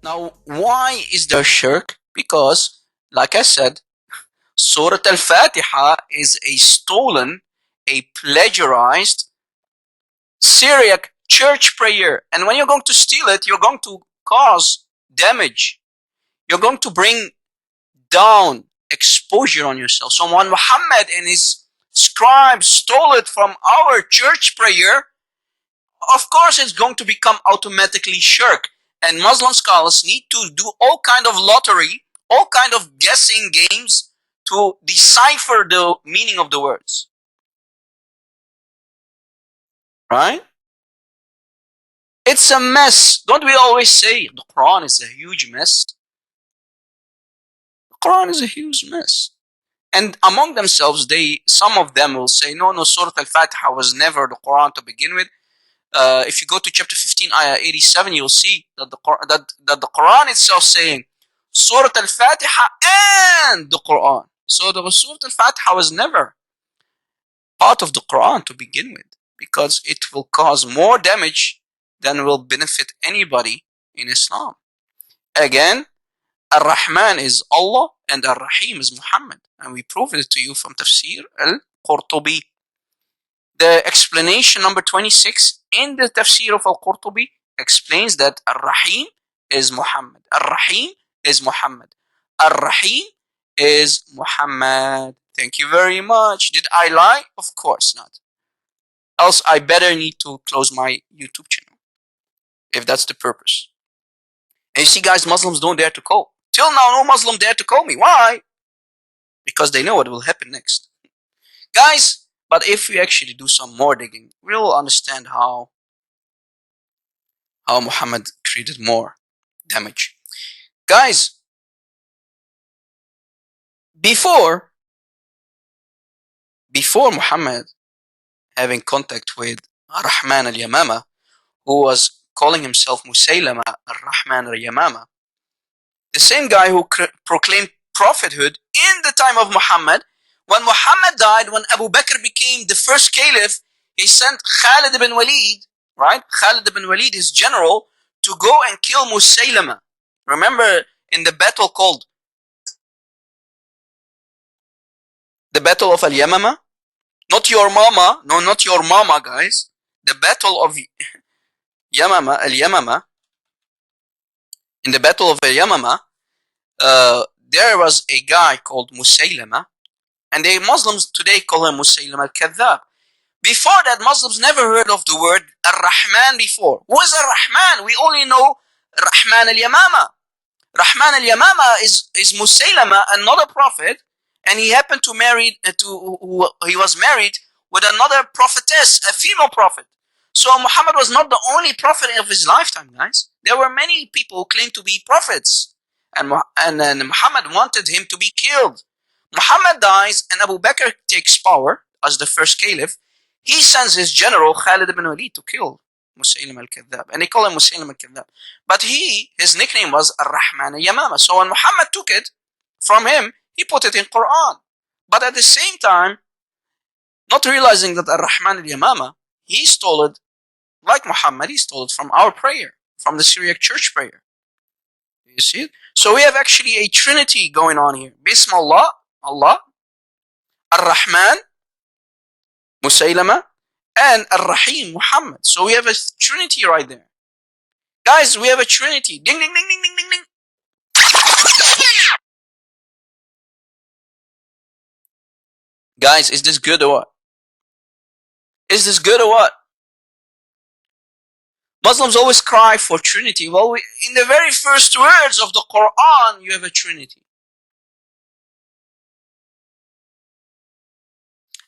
Now, why is there shirk? Because, like I said, Surah Al-Fatihah is a stolen, a plagiarized Syriac church prayer. And when you're going to steal it, you're going to cause damage. You're going to bring down exposure on yourself. So when Muhammad and his scribes stole it from our church prayer, of course it's going to become automatically shirk. And Muslim scholars need to do all kind of lottery, all kind of guessing games to decipher the meaning of the words. Right? It's a mess. Don't we always say the Quran is a huge mess? The Quran is a huge mess. And among themselves, some of them will say, no, Surah Al-Fatiha was never the Quran to begin with. If you go to chapter 15, ayah 87, you'll see that the Quran itself saying Surah Al-Fatiha and the Quran. So the Surah Al-Fatiha was never part of the Quran to begin with, because it will cause more damage than will benefit anybody in Islam. Again, Ar-Rahman is Allah and Ar-Rahim is Muhammad. And we proved it to you from Tafsir Al-Qurtubi. The explanation number 26 in the Tafsir of Al-Qurtubi explains that Ar-Rahim is Muhammad. Ar-Rahim is Muhammad. Ar-Rahim is Muhammad. Thank you very much. Did I lie? Of course not. Else I better need to close my YouTube channel, if that's the purpose. And you see, guys, Muslims don't dare to call. Till now, no Muslim dare to call me. Why? Because they know what will happen next. Guys, but if we actually do some more digging, we'll understand how Muhammad created more damage. Guys, before Muhammad having contact with Rahman al-Yamama, who was calling himself Musaylama al-Rahman al-Yamama, the same guy who proclaimed prophethood in the time of Muhammad, when Muhammad died, when Abu Bakr became the first caliph, he sent Khalid ibn Walid, right? Khalid ibn Walid, his general, to go and kill Musaylama. Remember in the battle called the Battle of Al-Yamama? Not your mama, no, not your mama, guys. The Battle of Yamama, Al-Yamama. In the Battle of Al-Yamama, there was a guy called Musaylama, and the Muslims today call him Musaylama al-Kadhab. Before that, Muslims never heard of the word Ar-Rahman before. Who is Ar-Rahman? We only know Rahman al-Yamama. Rahman al-Yamama is Musaylama, another prophet, and he happened to he was married with another prophetess, a female prophet. So Muhammad was not the only prophet of his lifetime, guys. There were many people who claimed to be prophets, and Muhammad wanted him to be killed. Muhammad dies, and Abu Bakr takes power as the first caliph. He sends his general Khalid ibn Walid to kill Musaylim al-Kadhab, and they call him Musaylim al-Kadhab. But his nickname was Ar-Rahman al-Yamama. So when Muhammad took it from him, he put it in Quran. But at the same time, not realizing that Ar-Rahman al-Yamama, he stole it, like Muhammad, he stole it from our prayer, from the Syriac church prayer. You see it? So we have actually a trinity going on here. Bismillah, Allah, Ar-Rahman, Musaylama, and Ar-Rahim, Muhammad. So we have a trinity right there. Guys, we have a trinity. Ding, ding, ding, ding, ding, ding, ding. Guys, is this good or what? Is this good or what? Muslims always cry for trinity. Well, in the very first words of the Quran, you have a trinity.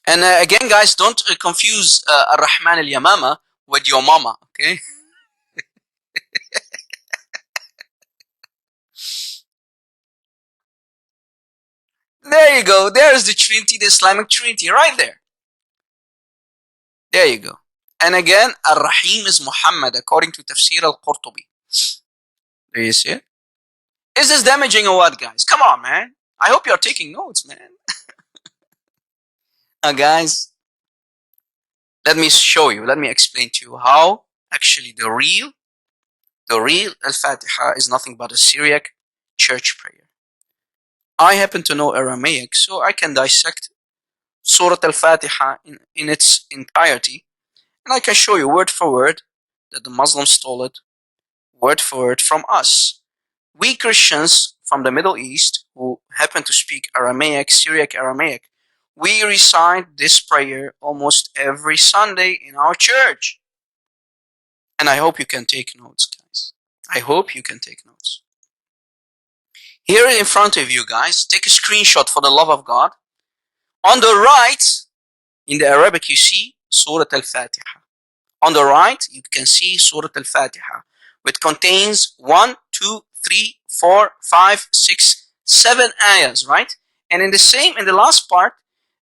And again, guys, don't confuse Ar-Rahman al-Yamama with your mama, okay? There you go. There's the Trinity, the Islamic Trinity, right there. There you go. And again, Ar-Rahim is Muhammad, according to Tafsir Al-Qurtubi. Do you see it? Is this damaging or what, guys? Come on, man. I hope you're taking notes, man. Guys, let me show you, let me explain to you how actually the real The real Al-Fatiha is nothing but a Syriac church prayer. I happen to know Aramaic, so I can dissect Surah Al-Fatiha in its entirety, and I can show you word for word that the Muslims stole it word for word from us. We Christians from the Middle East who happen to speak Aramaic, Syriac Aramaic, we recite this prayer almost every Sunday in our church. And I hope you can take notes, guys. I hope you can take notes. Here in front of you, guys, take a screenshot for the love of God. On the right, in the Arabic, you see Surah Al-Fatiha. On the right, you can see Surah Al-Fatiha, which contains 1, 2, 3, 4, 5, 6, 7 ayahs, right? And in the last part,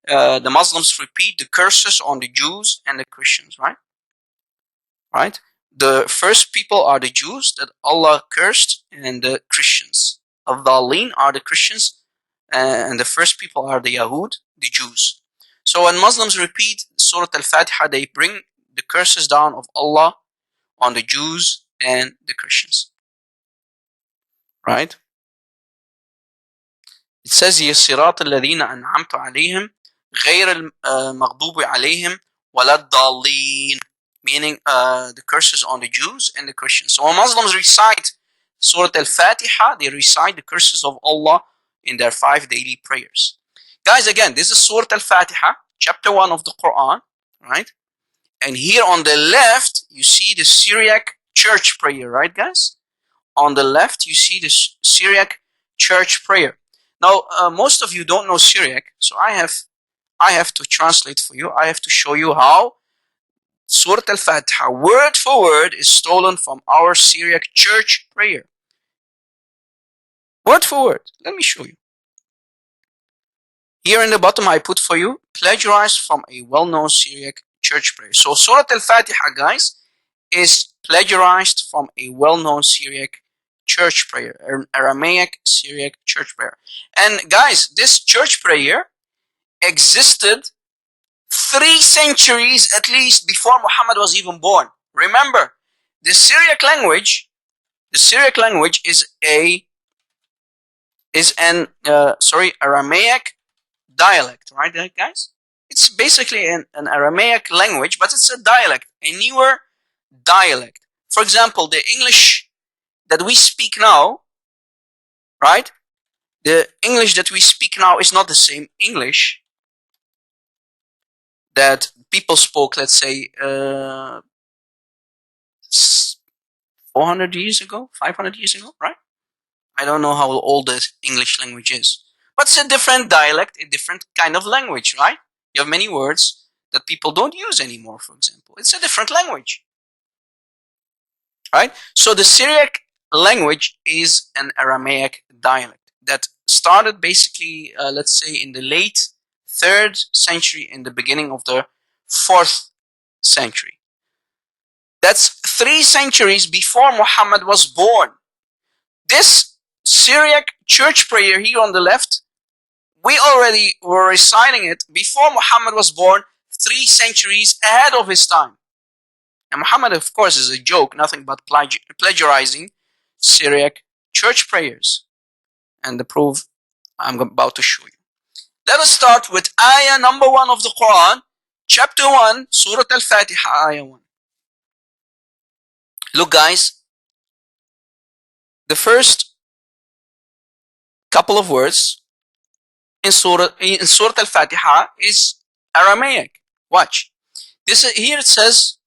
the Muslims repeat the curses on the Jews and the Christians, right? Right? The first people are the Jews that Allah cursed, and the Christians. Al-Dhalin are the Christians, and the first people are the Yahud, the Jews. So when Muslims repeat Surah Al-Fatiha, they bring the curses down of Allah on the Jews and the Christians. Right? It says here, صراط الذين أنعمت عليهم غير المغضوب عليهم ولا الضالين, meaning the curses on the Jews and the Christians. So when Muslims recite Surah Al-Fatiha, they recite the curses of Allah in their 5 daily prayers. Guys, again, this is Surah Al-Fatiha, chapter 1 of the Quran, right? And here on the left, you see the Syriac church prayer, right, guys? On the left, you see the Syriac church prayer. Now, most of you don't know Syriac, so I have to translate for you. I have to show you how Surah Al-Fatiha, word for word, is stolen from our Syriac church prayer. Word for word. Let me show you. Here in the bottom, I put for you, plagiarized from a well-known Syriac church prayer. So Surah Al-Fatiha, guys, is plagiarized from a well-known Syriac church prayer, an Aramaic Syriac church prayer. And guys, this church prayer existed 3 centuries at least before Muhammad was even born. Remember, the Syriac language is an Aramaic dialect, right, guys? It's basically an Aramaic language, but it's a dialect, a newer dialect. For example, the English that we speak now, right? The English that we speak now is not the same English that people spoke, let's say, 400 years ago, 500 years ago, right? I don't know how old the English language is. But it's a different dialect, a different kind of language, right? You have many words that people don't use anymore, for example. It's a different language, right? So the Syriac language is an Aramaic dialect that started basically, let's say, in the late 3rd century, in the beginning of the 4th century. That's 3 centuries before Muhammad was born. This Syriac church prayer here on the left, we already were reciting it before Muhammad was born, 3 centuries ahead of his time. And Muhammad, of course, is a joke, nothing but plagiarizing Syriac church prayers. And the proof I'm about to show you. Let us start with ayah number 1 of the Quran, chapter 1, Surah Al-Fatiha, ayah 1. Look, guys, the first couple of words in Surah Al-Fatiha is Aramaic. Watch. Here it says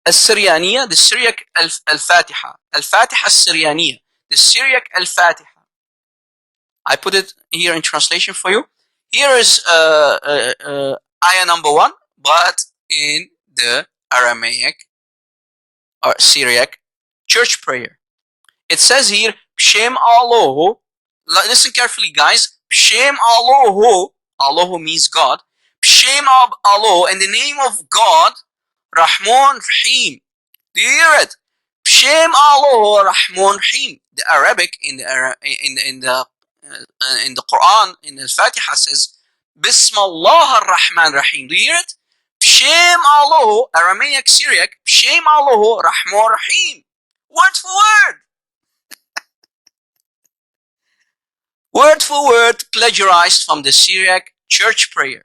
Al-Syrianiya, the Syriac Al-Fatiha. Al-Fatiha Al-Syrianiya, the Syriac Al-Fatiha. I put it here in translation for you. Here is ayah number 1, but in the Aramaic or Syriac church prayer. It says here, B'Shem Allah. Listen carefully, guys. B'Shem Allah. Allah means God. B'Shem Allah, in the name of God, Rahman Rahim. Do you hear it? B'Shem Allah Rahman Rahim. The Arabic in the Quran, in the Fatiha says, Bismillah ar-Rahman Rahim. Do you hear it? B'Shem Allah, Aramaic Syriac, B'Shem Allah Rahman Rahim. Word for word. Word for word plagiarized from the Syriac church prayer.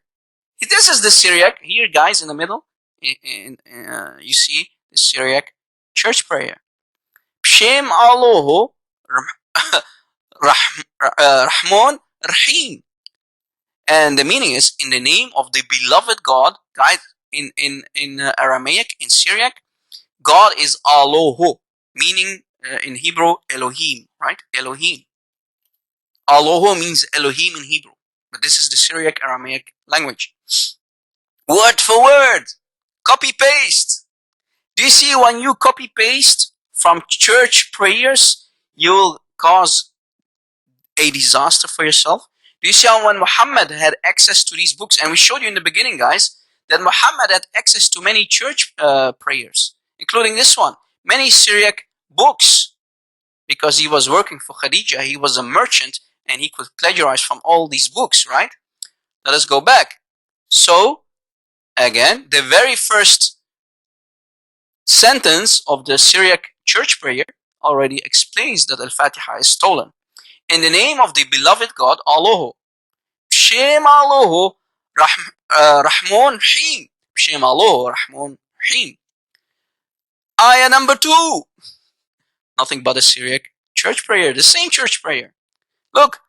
This is the Syriac here, guys, in the middle. You see the Syriac church prayer. Shem Allahu Rahman Rahim. And the meaning is, in the name of the beloved God, guys, in Aramaic, in Syriac, God is Allahu, meaning in Hebrew, Elohim, right? Elohim. Allahu means Elohim in Hebrew, but this is the Syriac Aramaic language. Word for word, copy paste. Do you see, when you copy paste from church prayers, you will cause a disaster for yourself? Do you see how when Muhammad had access to these books, and we showed you in the beginning, guys, that Muhammad had access to many church prayers, including this one, many Syriac books, because he was working for Khadija, he was a merchant, and he could plagiarize from all these books, right? Let us go back. So, again, the very first sentence of the Syriac church prayer already explains that Al-Fatihah is stolen. In the name of the beloved God, Allah. Shem Allah, Rahman Rahim. Shem Allah, Rahman Rahim. Ayah number 2. Nothing but a Syriac church prayer, the same church prayer. Look.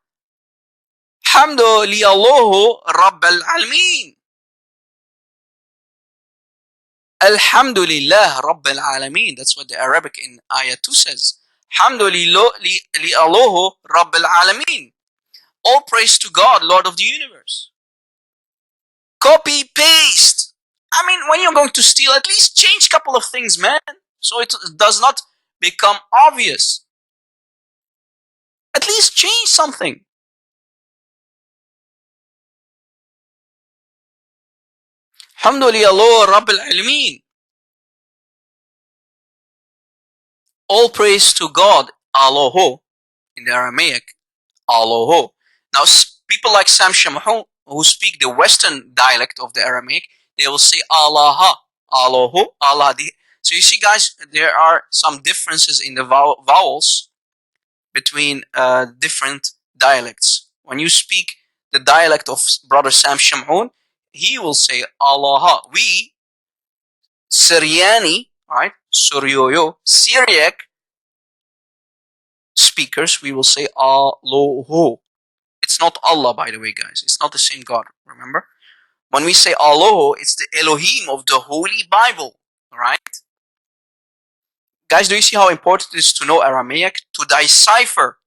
Hamdu li Allah Rabb al-Alamin. Alhamdulillah Rabb al-Alamin. That's what the Arabic in Ayah 2 says. Hamdu li Allah Rabb al-Alamin. All praise to God, Lord of the universe. Copy, paste. I mean, when you're going to steal, at least change a couple of things, man. So it does not become obvious. At least change something. Alhamdulillah Rabbil Alamin. All praise to God, Allah, in the Aramaic, Allah. Now, people like Sam Shamhu, who speak the Western dialect of the Aramaic, they will say Allah, Allah, Allah. So you see, guys, there are some differences in the vowels between different dialects. When you speak the dialect of Brother Sam Shamhoon, he will say Allah. We, Syriani, right? Suryoyo, Syriac speakers, we will say Allah. It's not Allah, by the way, guys. It's not the same God, remember? When we say Allah, it's the Elohim of the Holy Bible, right? Guys, do you see how important it is to know Aramaic? To decipher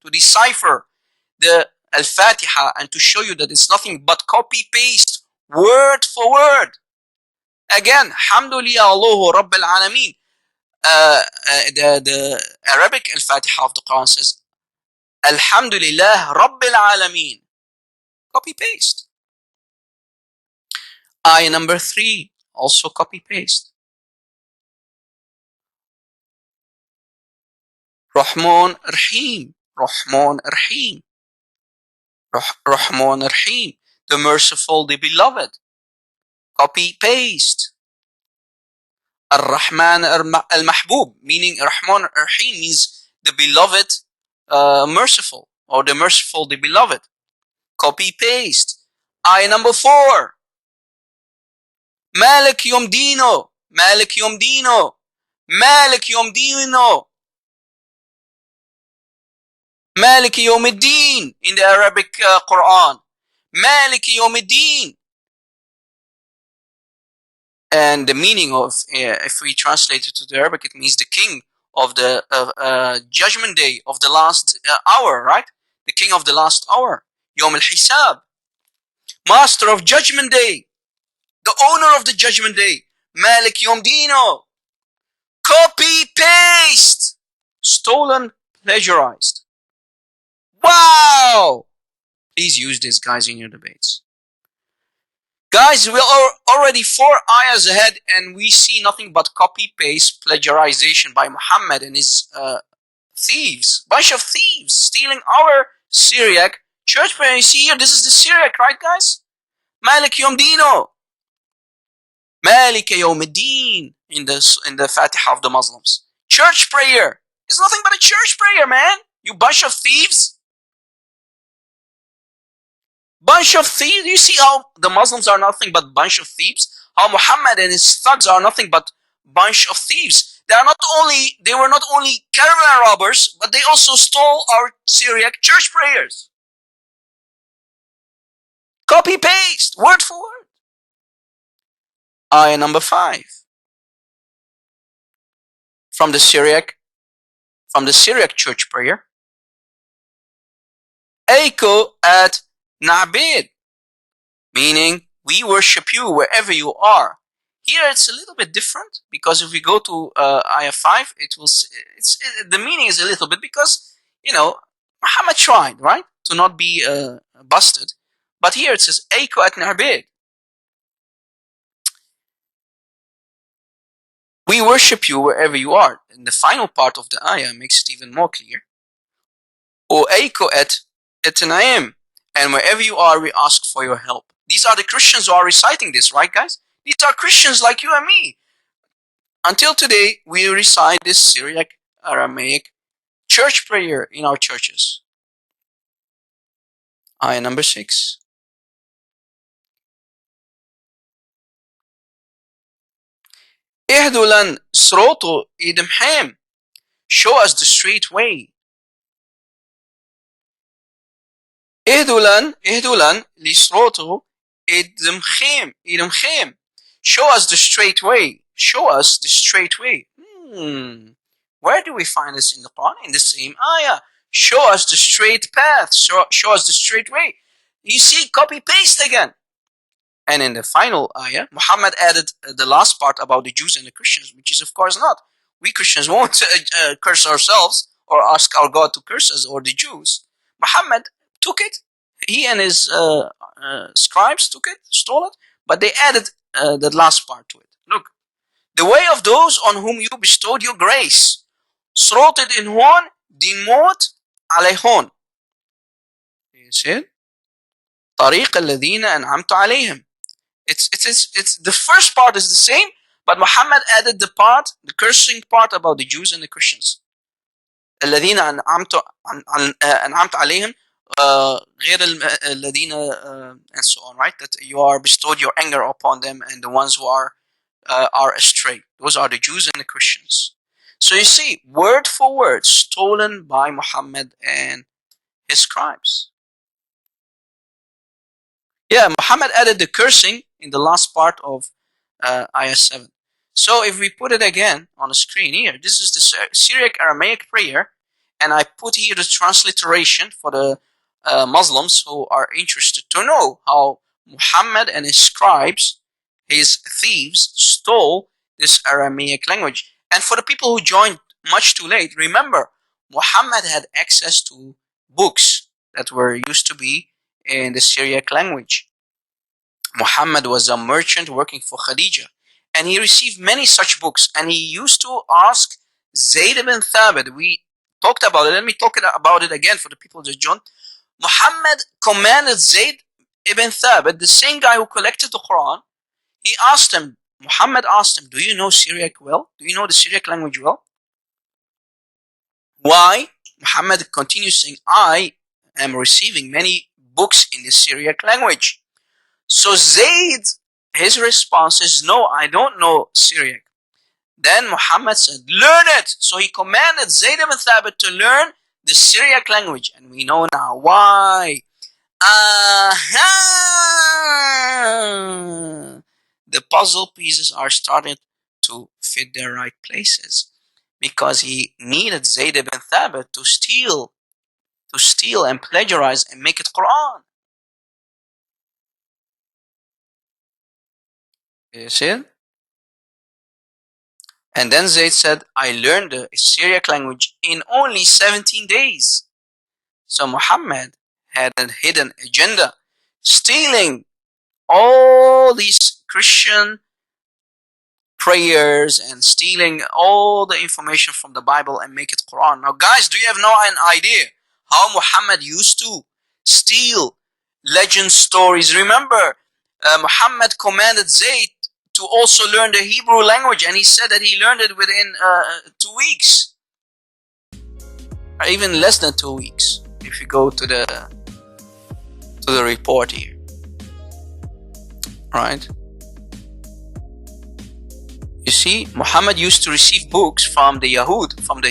the Al-Fatihah, and to show you that it's nothing but copy-paste, word for word. Again, Alhamdulillah Allahu Rabbil Alameen. The Arabic Al-Fatihah of the Quran says, Alhamdulillah Rabbil Alameen. Copy-paste. Ayah number 3, also copy-paste. Rahman Rahim. Rahman Rahim. Rahman Rahim. The merciful, the beloved. Copy-paste. Ar-Rahman Al-Mahbub, meaning Rahman Rahim means the beloved, merciful, or the merciful, the beloved. Copy-paste. Ayah number 4. Malik Yom Dino. Malik Yom Dino. Malik Yom Dino. Malik Yom Din in the Arabic Quran. Malik Yom Din. And the meaning of, if we translate it to the Arabic, it means the king of the judgment day of the last hour, right? The king of the last hour. Yom al-Hisab. Master of judgment day. The owner of the judgment day. Malik Yom Dino. Copy, paste. Stolen, plagiarized. Wow! Please use this, guys, in your debates. Guys, we are already 4 ayahs ahead, and we see nothing but copy-paste plagiarization by Muhammad and his thieves. Bunch of thieves stealing our Syriac church prayer. You see here, this is the Syriac, right, guys? Malik Yom Dino. Malik Yom Din in the Fatihah of the Muslims. Church prayer. It's nothing but a church prayer, man. You bunch of thieves. Bunch of thieves. You see how the Muslims are nothing but bunch of thieves? How Muhammad and his thugs are nothing but bunch of thieves. They were not only caravan robbers, but they also stole our Syriac church prayers. Copy paste, word for word. Ayah number 5. From the Syriac church prayer. Echo at Na'bid, meaning we worship you wherever you are. Here it's a little bit different, because if we go to ayah 5, the meaning is a little bit, because Muhammad tried, right, to not be busted, but here it says Echo at Na'bid. We worship you wherever you are. And the final part of the ayah makes it even more clear. O Echo at Naim, and wherever you are, we ask for your help. These are the Christians who are reciting this, right, guys? These are Christians like you and me. Until today, we recite this Syriac Aramaic church prayer in our churches. Ayah number 6. Ihdulan sroto idmham. Show us the straight way. Ihdulan lisroto idmham. Show us the straight way. Show us the straight way. Where do we find this in the Quran? In the same ayah. Show us the straight path. Show us the straight way. You see, copy paste again. And in the final ayah, Muhammad added the last part about the Jews and the Christians, which is of course not. We Christians won't curse ourselves or ask our God to curse us, or the Jews. Muhammad took it. He and his scribes took it, stole it, but they added the last part to it. Look, the way of those on whom you bestowed your grace. Sroted in one, dimot alayhon. You see it? طريق الذين أنعمت عليهم. It's the first part is the same, but Muhammad added the cursing part about the Jews and the Christians. الذين أنعمت عليهم غير الذين and so on, right? That you are bestowed your anger upon them, and the ones who are astray. Those are the Jews and the Christians. So you see, word for word, stolen by Muhammad and his scribes. Yeah, Muhammad added the cursing in the last part of ayah 7. So if we put it again on the screen here, this is the Syriac Aramaic prayer, and I put here the transliteration for the Muslims who are interested to know how Muhammad and his scribes, his thieves, stole this Aramaic language. And for the people who joined much too late, remember, Muhammad had access to books that were used to be in the Syriac language. Muhammad was a merchant working for Khadija, and he received many such books, and he used to ask Zayd ibn Thabit. We talked about it. Let me talk about it again for the people that joined. Muhammad commanded Zayd ibn Thabit, the same guy who collected the Quran. Muhammad asked him, do you know Syriac well? Do you know the Syriac language well? Why? Muhammad continues saying, I am receiving many books in the Syriac language. So Zayd, his response is, no, I don't know Syriac. Then Muhammad said, learn it. So he commanded Zayd ibn Thabit to learn the Syriac language. And we know now why. The puzzle pieces are starting to fit their right places, because he needed Zayd ibn Thabit to steal and plagiarize and make it Quran. You see it? And then Zayd said, I learned the Syriac language in only 17 days. So Muhammad had a hidden agenda, stealing all these Christian prayers and stealing all the information from the Bible and make it Quran. Now guys, do you have an idea how Muhammad used to steal legend stories? Remember, Muhammad commanded Zayd to also learn the Hebrew language, and he said that he learned it within 2 weeks. or even less than 2 weeks. If you go to the report here, right? You see, Muhammad used to receive books from the Yahud, from the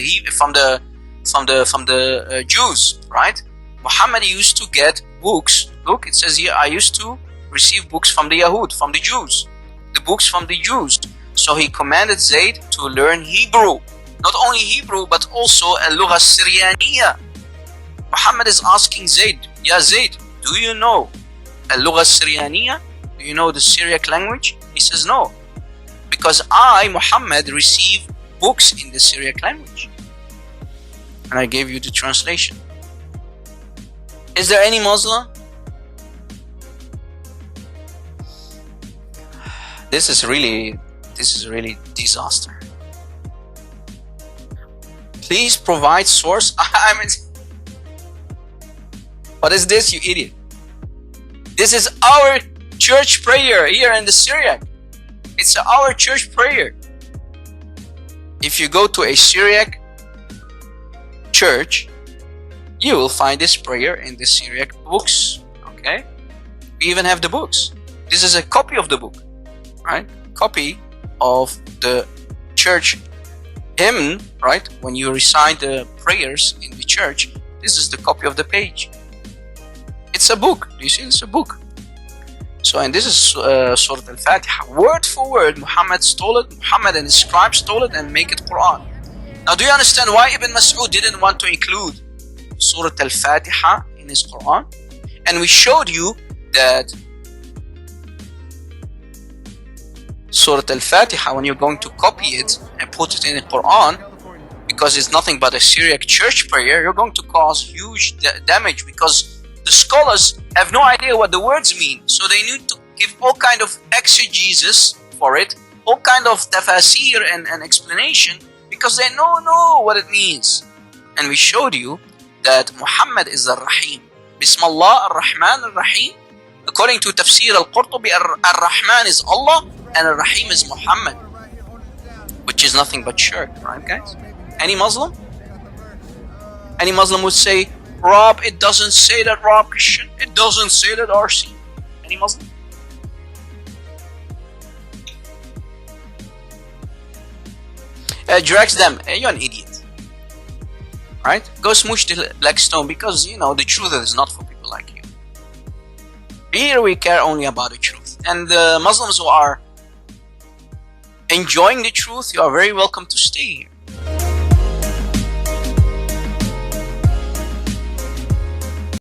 Jews, right? Muhammad used to get books. Look, it says here, I used to receive books from the Yahud, from the Jews, the books from the Jews. So he commanded Zayd to learn Hebrew, not only Hebrew but also al-lugha Syrianiya. Muhammad is asking Zayd, Ya Zayd, do you know al-lugha Syrianiya? Do you know the Syriac language? He says no, because I, Muhammad, receive books in the Syriac language. And I gave you the translation. Is there any Muslim? This is really disaster. Please provide source. I mean, what is this, you idiot? This is our church prayer here in the Syriac. It's our church prayer. If you go to a Syriac church, you will find this prayer in the Syriac books. Okay, we even have the books. This is a copy of the book, right? Copy of the church hymn, right? When you recite the prayers in the church, this is the copy of the page. It's a book. Do you see? It's a book. So, and this is Surah Al-Fatihah. Word for word, Muhammad stole it. Muhammad and his scribes stole it and make it Quran. Now, do you understand why Ibn Mas'ud didn't want to include Surah Al-Fatihah in his Quran? And we showed you that Surah Al-Fatihah, when you're going to copy it and put it in the Quran, because it's nothing but a Syriac church prayer, you're going to cause huge damage, because the scholars have no idea what the words mean. So they need to give all kind of exegesis for it, all kind of tafasir and explanation, because they don't know what it means. And we showed you that Muhammad is Ar-Rahim. Bismillah Ar-Rahman Ar-Rahim. According to Tafsir Al-Qurtubi, Ar-Rahman is Allah and Ar-Rahim is Muhammad, which is nothing but shirk, right guys? Any Muslim? Any Muslim would say, Rob, it doesn't say that, Rob Christian. It doesn't say that, RC. Any Muslim? Directs them, you're an idiot. Right? Go smooch the black stone, because you know the truth is not for people like you. Here we care only about the truth. And the Muslims who are enjoying the truth, you are very welcome to stay here.